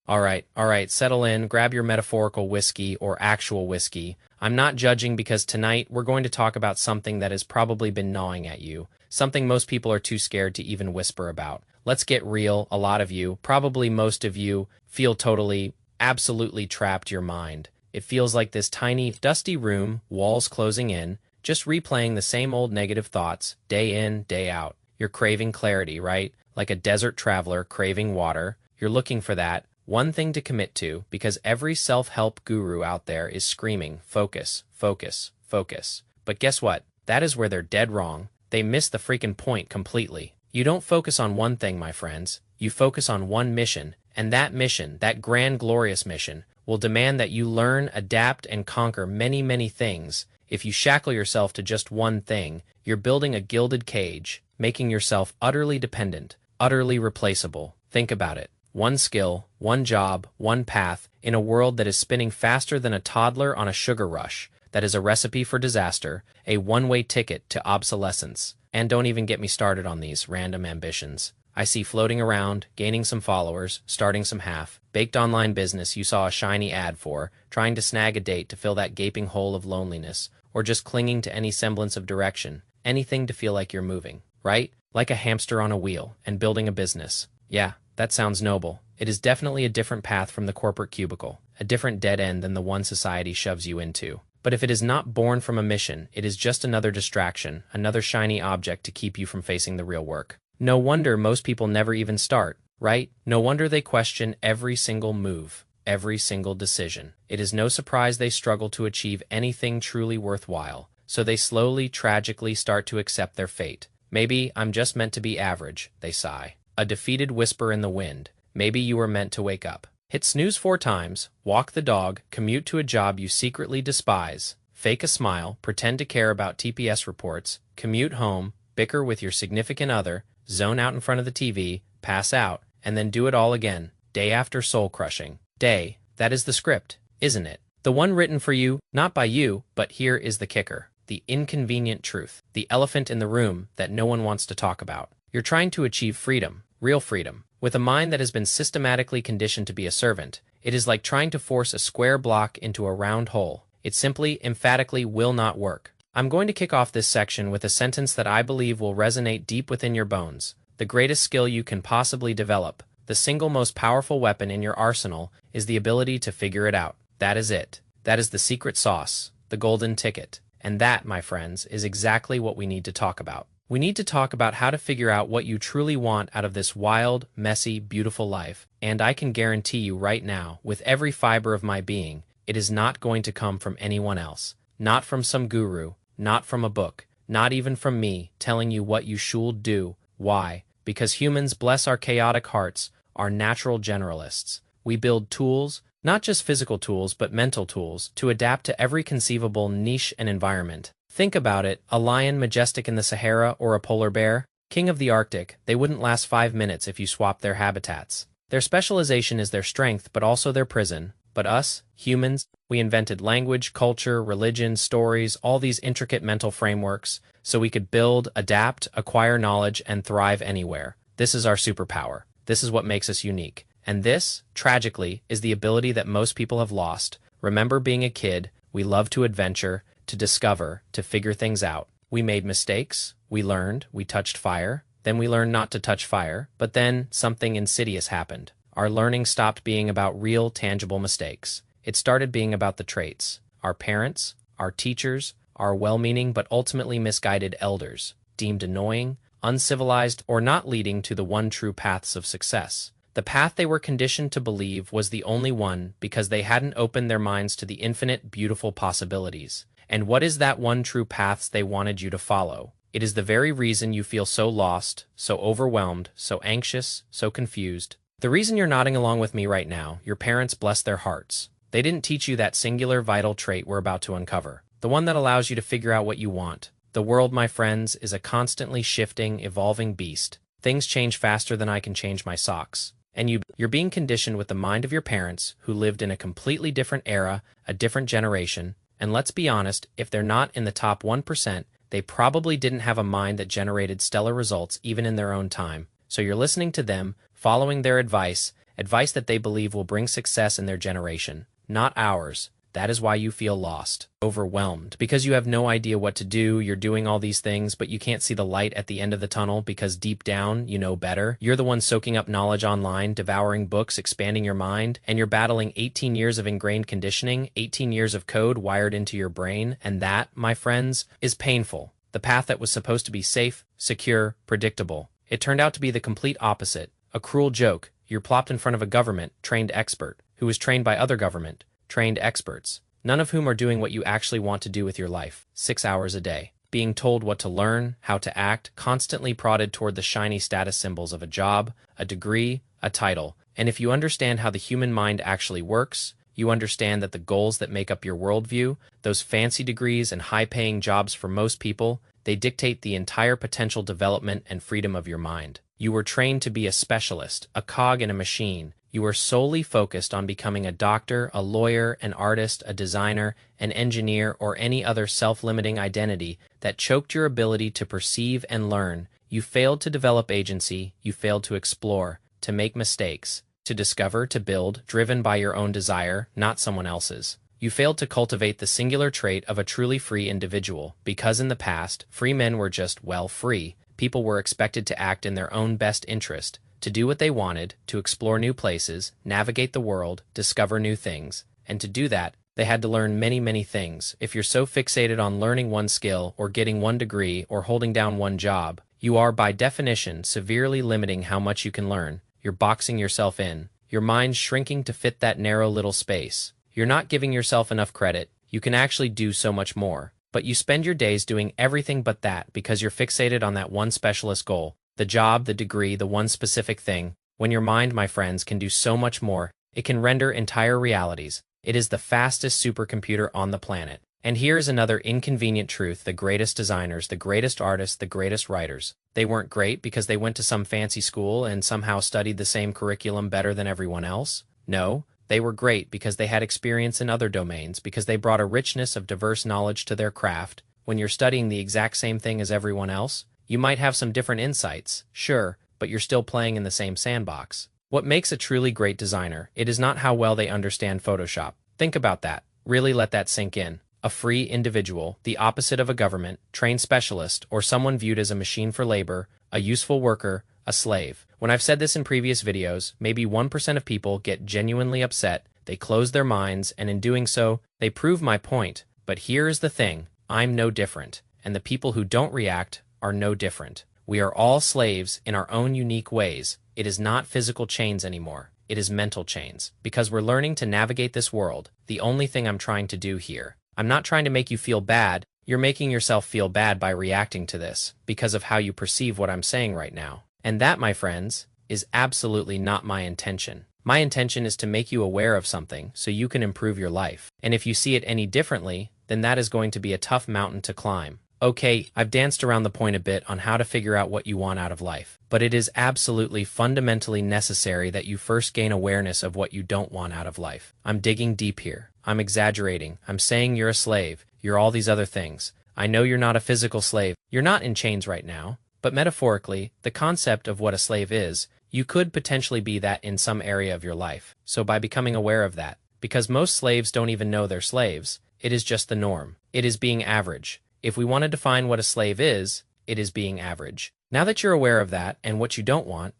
All right, settle in, grab your metaphorical whiskey or actual whiskey. I'm not judging because tonight we're going to talk about something that has probably been gnawing at you, something most people are too scared to even whisper about. Let's get real, a lot of you, probably most of you, feel totally, absolutely trapped your mind. It feels like this tiny, dusty room, walls closing in, just replaying the same old negative thoughts, day in, day out. You're craving clarity, right? Like a desert traveler craving water. You're looking for that one thing to commit to because every self-help guru out there is screaming, focus, focus, focus. But guess what? That is where they're dead wrong. They miss the freaking point completely. You don't focus on one thing, my friends. You focus on one mission, and that mission, that grand glorious mission, will demand that you learn, adapt, and conquer many, many things. If you shackle yourself to just one thing, you're building a gilded cage, making yourself utterly dependent, utterly replaceable. Think about it. One skill, one job, one path, in a world that is spinning faster than a toddler on a sugar rush. That is a recipe for disaster, a one-way ticket to obsolescence. And don't even get me started on these random ambitions. I see floating around, gaining some followers, starting some half-baked online business you saw a shiny ad for, trying to snag a date to fill that gaping hole of loneliness, or just clinging to any semblance of direction, anything to feel like you're moving, right? Like a hamster on a wheel, and building a business. Yeah, that sounds noble. It is definitely a different path from the corporate cubicle, a different dead end than the one society shoves you into. But if it is not born from a mission, it is just another distraction, another shiny object to keep you from facing the real work. No wonder most people never even start, right? No wonder they question every single move, every single decision. It is no surprise they struggle to achieve anything truly worthwhile, so they slowly, tragically start to accept their fate. Maybe I'm just meant to be average, they sigh. A defeated whisper in the wind. Maybe you were meant to wake up. Hit snooze 4 times, walk the dog, commute to a job you secretly despise, fake a smile, pretend to care about TPS reports, commute home, bicker with your significant other, zone out in front of the TV, pass out, and then do it all again, day after soul-crushing day. That is the script, isn't it? The one written for you, not by you, but here is the kicker. The inconvenient truth. The elephant in the room that no one wants to talk about. You're trying to achieve freedom, real freedom, with a mind that has been systematically conditioned to be a servant. It is like trying to force a square block into a round hole. It simply, emphatically will not work. I'm going to kick off this section with a sentence that I believe will resonate deep within your bones. The greatest skill you can possibly develop, the single most powerful weapon in your arsenal, is the ability to figure it out. That is it. That is the secret sauce, the golden ticket. And that, my friends, is exactly what we need to talk about. We need to talk about how to figure out what you truly want out of this wild, messy, beautiful life. And I can guarantee you right now, with every fiber of my being, it is not going to come from anyone else. Not from some guru, not from a book, not even from me telling you what you should do. Why? Because humans, bless our chaotic hearts, are natural generalists. We build tools, not just physical tools, but mental tools, to adapt to every conceivable niche and environment. Think about it, a lion majestic in the Sahara or a polar bear, king of the Arctic, they wouldn't last 5 minutes if you swapped their habitats. Their specialization is their strength, but also their prison. But us, humans, we invented language, culture, religion, stories, all these intricate mental frameworks, so we could build, adapt, acquire knowledge, and thrive anywhere. This is our superpower. This is what makes us unique. And this, tragically, is the ability that most people have lost. Remember being a kid, we loved to adventure, to discover, to figure things out. We made mistakes, we learned, we touched fire, then we learned not to touch fire, but then something insidious happened. Our learning stopped being about real, tangible mistakes. It started being about the traits. Our parents, our teachers, our well-meaning but ultimately misguided elders, deemed annoying, uncivilized, or not leading to the one true paths of success. The path they were conditioned to believe was the only one because they hadn't opened their minds to the infinite, beautiful possibilities. And what is that one true paths they wanted you to follow? It is the very reason you feel so lost, so overwhelmed, so anxious, so confused. The reason you're nodding along with me right now, your parents, bless their hearts. They didn't teach you that singular vital trait we're about to uncover, the one that allows you to figure out what you want. The world, my friends, is a constantly shifting, evolving beast. Things change faster than I can change my socks. And you're being conditioned with the mind of your parents, who lived in a completely different era, a different generation. And let's be honest, if they're not in the top 1%, they probably didn't have a mind that generated stellar results even in their own time. So you're listening to them, following their advice, advice that they believe will bring success in their generation, not ours. That is why you feel lost, overwhelmed, because you have no idea what to do. You're doing all these things, but you can't see the light at the end of the tunnel because deep down, you know better. You're the one soaking up knowledge online, devouring books, expanding your mind, and you're battling 18 years of ingrained conditioning, 18 years of code wired into your brain, and that, my friends, is painful. The path that was supposed to be safe, secure, predictable. It turned out to be the complete opposite. A cruel joke. You're plopped in front of a government-trained expert, who was trained by other government-trained experts, none of whom are doing what you actually want to do with your life, 6 hours a day. Being told what to learn, how to act, constantly prodded toward the shiny status symbols of a job, a degree, a title. And if you understand how the human mind actually works, you understand that the goals that make up your worldview, those fancy degrees and high-paying jobs for most people, they dictate the entire potential development and freedom of your mind. You were trained to be a specialist, a cog in a machine. You were solely focused on becoming a doctor, a lawyer, an artist, a designer, an engineer, or any other self-limiting identity that choked your ability to perceive and learn. You failed to develop agency, you failed to explore, to make mistakes, to discover, to build, driven by your own desire, not someone else's. You failed to cultivate the singular trait of a truly free individual, because in the past, free men were just, well, free. People were expected to act in their own best interest, to do what they wanted, to explore new places, navigate the world, discover new things. And to do that, they had to learn many, many things. If you're so fixated on learning one skill, or getting one degree, or holding down one job, you are, by definition, severely limiting how much you can learn. You're boxing yourself in. Your mind's shrinking to fit that narrow little space. You're not giving yourself enough credit. You can actually do so much more. But you spend your days doing everything but that because you're fixated on that one specialist goal. The job, the degree, the one specific thing. When your mind, my friends, can do so much more, it can render entire realities. It is the fastest supercomputer on the planet. And here's another inconvenient truth: the greatest designers, the greatest artists, the greatest writers. They weren't great because they went to some fancy school and somehow studied the same curriculum better than everyone else. No, they were great because they had experience in other domains, because they brought a richness of diverse knowledge to their craft. When you're studying the exact same thing as everyone else, you might have some different insights, sure, but you're still playing in the same sandbox. What makes a truly great designer? It is not how well they understand Photoshop. Think about that. Really let that sink in. A free individual, the opposite of a government, trained specialist, or someone viewed as a machine for labor, a useful worker, a slave. When I've said this in previous videos, maybe 1% of people get genuinely upset, they close their minds, and in doing so, they prove my point. But here is the thing, I'm no different, and the people who don't react are no different. We are all slaves in our own unique ways. It is not physical chains anymore. It is mental chains. Because we're learning to navigate this world, the only thing I'm trying to do here. I'm not trying to make you feel bad. You're making yourself feel bad by reacting to this, because of how you perceive what I'm saying right now. And that, my friends, is absolutely not my intention. My intention is to make you aware of something so you can improve your life. And if you see it any differently, then that is going to be a tough mountain to climb. Okay, I've danced around the point a bit on how to figure out what you want out of life, but it is absolutely fundamentally necessary that you first gain awareness of what you don't want out of life. I'm digging deep here. I'm exaggerating. I'm saying you're a slave. You're all these other things. I know you're not a physical slave. You're not in chains right now. But metaphorically, the concept of what a slave is, you could potentially be that in some area of your life. So by becoming aware of that, because most slaves don't even know they're slaves, it is just the norm. It is being average. If we want to define what a slave is, it is being average. Now that you're aware of that and what you don't want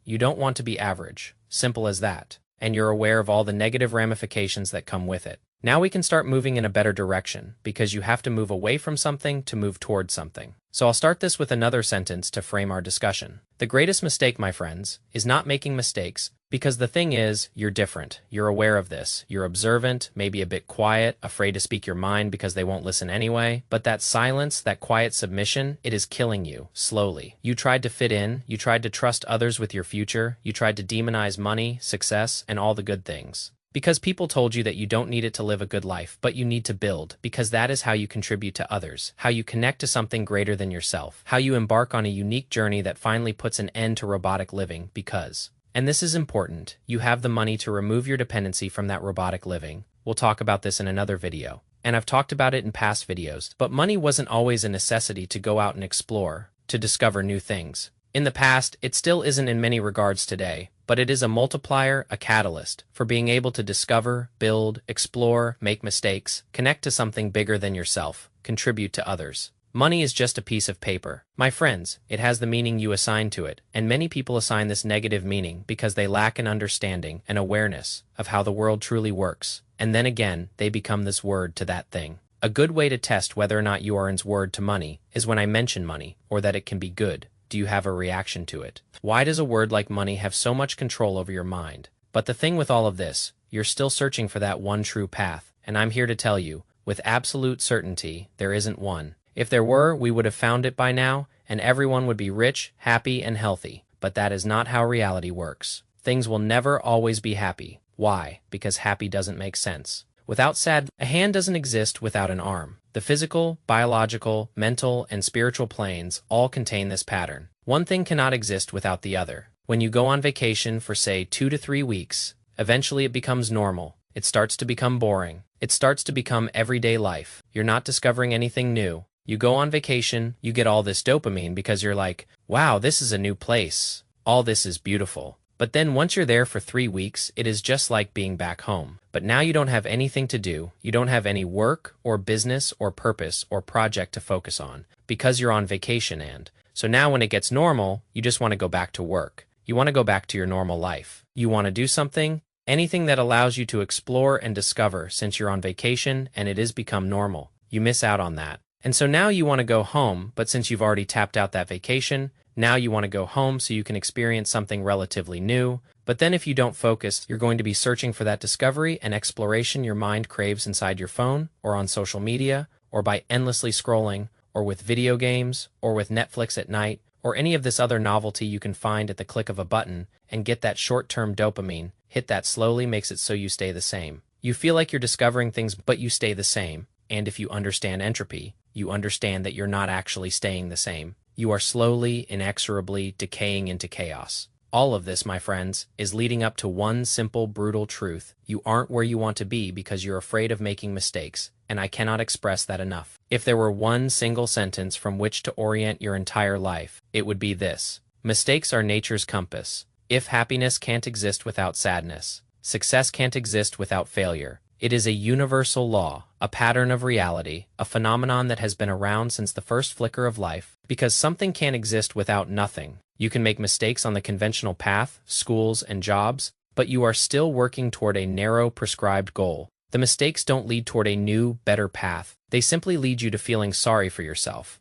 to be average. Simple as that. And you're aware of all the negative ramifications that come with it. Now we can start moving in a better direction, because you have to move away from something to move towards something. So I'll start this with another sentence to frame our discussion. The greatest mistake, my friends, is not making mistakes, because the thing is, you're different. You're aware of this. You're observant, maybe a bit quiet, afraid to speak your mind because they won't listen anyway. But that silence, that quiet submission, it is killing you, slowly. You tried to fit in, you tried to trust others with your future, you tried to demonize money, success, and all the good things. Because people told you that you don't need it to live a good life, but you need to build, because that is how you contribute to others, how you connect to something greater than yourself, how you embark on a unique journey that finally puts an end to robotic living, because, and this is important, you have the money to remove your dependency from that robotic living. We'll talk about this in another video. And I've talked about it in past videos, but money wasn't always a necessity to go out and explore, to discover new things. In the past, it still isn't in many regards today, but it is a multiplier, a catalyst, for being able to discover, build, explore, make mistakes, connect to something bigger than yourself, contribute to others. Money is just a piece of paper. My friends, it has the meaning you assign to it, and many people assign this negative meaning because they lack an understanding and awareness of how the world truly works, and then again, they become this word to that thing. A good way to test whether or not you are in word to money is when I mention money, or that it can be good. Do you have a reaction to it? Why does a word like money have so much control over your mind? But the thing with all of this, you're still searching for that one true path, and I'm here to tell you, with absolute certainty, there isn't one. If there were, we would have found it by now, and everyone would be rich, happy, and healthy. But that is not how reality works. Things will never always be happy. Why? Because happy doesn't make sense. Without sad, a hand doesn't exist without an arm. The physical, biological, mental, and spiritual planes all contain this pattern. One thing cannot exist without the other. When you go on vacation for, say, 2 to 3 weeks, eventually it becomes normal. It starts to become boring. It starts to become everyday life. You're not discovering anything new. You go on vacation, you get all this dopamine because you're like, wow, this is a new place. All this is beautiful. But then once you're there for 3 weeks, it is just like being back home. But now you don't have anything to do. You don't have any work or business or purpose or project to focus on because you're on vacation. And so now when it gets normal, you just want to go back to work. You want to go back to your normal life. You want to do something, anything that allows you to explore and discover since you're on vacation and it has become normal. You miss out on that. And so now you want to go home, but since you've already tapped out that vacation, now you want to go home so you can experience something relatively new. But then if you don't focus, you're going to be searching for that discovery and exploration your mind craves inside your phone, or on social media, or by endlessly scrolling, or with video games, or with Netflix at night, or any of this other novelty you can find at the click of a button, and get that short-term dopamine. Hit that slowly makes it so you stay the same. You feel like you're discovering things, but you stay the same. And if you understand entropy, you understand that you're not actually staying the same. You are slowly, inexorably decaying into chaos. All of this, my friends, is leading up to one simple, brutal truth. You aren't where you want to be because you're afraid of making mistakes, and I cannot express that enough. If there were one single sentence from which to orient your entire life, it would be this. Mistakes are nature's compass. If happiness can't exist without sadness, success can't exist without failure. It is a universal law, a pattern of reality, a phenomenon that has been around since the first flicker of life, because something can't exist without nothing. You can make mistakes on the conventional path, schools, and jobs, but you are still working toward a narrow, prescribed goal. The mistakes don't lead toward a new, better path. They simply lead you to feeling sorry for yourself.